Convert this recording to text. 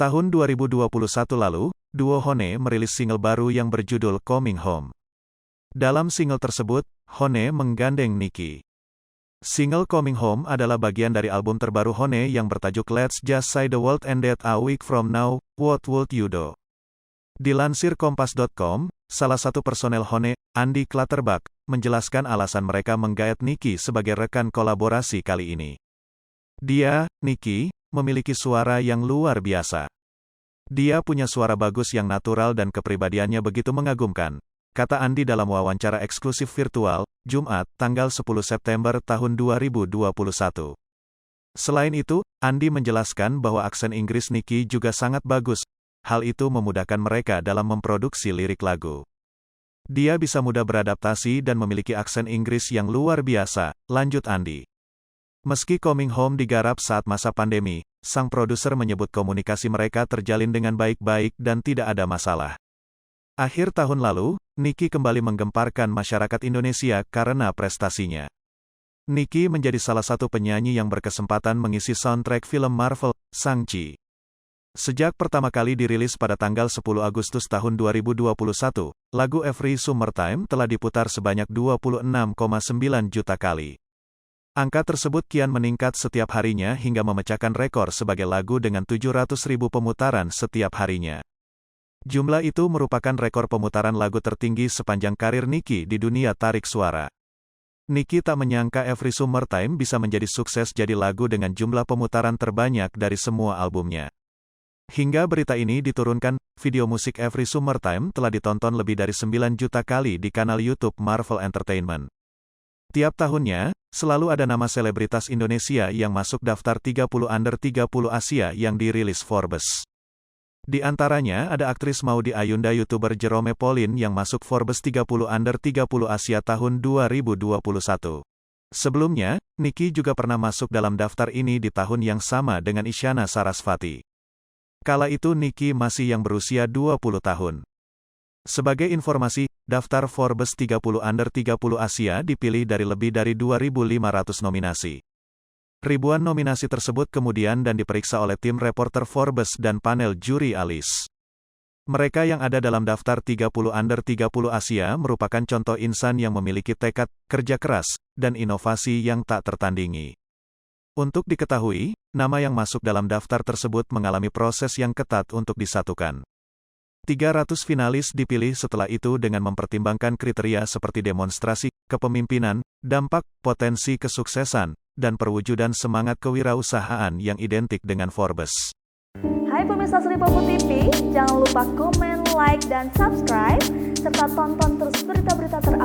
tahun 2021 lalu, duo Hone merilis single baru yang berjudul Coming Home. Dalam single tersebut, Hone menggandeng Nicki. Single Coming Home adalah bagian dari album terbaru Hone yang bertajuk Let's Just Say the World Ended a Week From Now, What Would You Do? Dilansir Kompas.com, salah satu personel Hone, Andy Clutterbuck, menjelaskan alasan mereka menggait Nicki sebagai rekan kolaborasi kali ini. Dia, Nicki, memiliki suara yang luar biasa. Dia punya suara bagus yang natural dan kepribadiannya begitu mengagumkan, kata Andy dalam wawancara eksklusif virtual, Jumat, tanggal 10 September tahun 2021. Selain itu, Andy menjelaskan bahwa aksen Inggris Nicki juga sangat bagus. Hal itu memudahkan mereka dalam memproduksi lirik lagu. Dia bisa mudah beradaptasi dan memiliki aksen Inggris yang luar biasa, lanjut Andy. Meski Coming Home digarap saat masa pandemi, sang produser menyebut komunikasi mereka terjalin dengan baik-baik dan tidak ada masalah. Akhir tahun lalu, Nicki kembali menggemparkan masyarakat Indonesia karena prestasinya. Nicki menjadi salah satu penyanyi yang berkesempatan mengisi soundtrack film Marvel, Shang-Chi. Sejak pertama kali dirilis pada tanggal 10 Agustus tahun 2021, lagu Every Summertime telah diputar sebanyak 26,9 juta kali. Angka tersebut kian meningkat setiap harinya hingga memecahkan rekor sebagai lagu dengan 700.000 pemutaran setiap harinya. Jumlah itu merupakan rekor pemutaran lagu tertinggi sepanjang karir Nicki di dunia tarik suara. Nicki tak menyangka Every Summertime bisa menjadi sukses jadi lagu dengan jumlah pemutaran terbanyak dari semua albumnya. Hingga berita ini diturunkan, video musik Every Summertime telah ditonton lebih dari 9 juta kali di kanal YouTube Marvel Entertainment. Tiap tahunnya, selalu ada nama selebritas Indonesia yang masuk daftar 30 Under 30 Asia yang dirilis Forbes. Di antaranya ada aktris Maudy Ayunda, YouTuber Jerome Pauline yang masuk Forbes 30 Under 30 Asia tahun 2021. Sebelumnya, Nicki juga pernah masuk dalam daftar ini di tahun yang sama dengan Isyana Sarasvati. Kala itu Nicki masih yang berusia 20 tahun. Sebagai informasi, daftar Forbes 30 Under 30 Asia dipilih dari lebih dari 2.500 nominasi. Ribuan nominasi tersebut kemudian dan diperiksa oleh tim reporter Forbes dan panel juri alis. Mereka yang ada dalam daftar 30 Under 30 Asia merupakan contoh insan yang memiliki tekad, kerja keras, dan inovasi yang tak tertandingi. Untuk diketahui, nama yang masuk dalam daftar tersebut mengalami proses yang ketat untuk disatukan. 300 finalis dipilih setelah itu dengan mempertimbangkan kriteria seperti demonstrasi, kepemimpinan, dampak, potensi kesuksesan, dan perwujudan semangat kewirausahaan yang identik dengan Forbes. Hai pemirsa Sri Popo TV, jangan lupa komen, like, dan subscribe, serta tonton terus berita-berita terupdate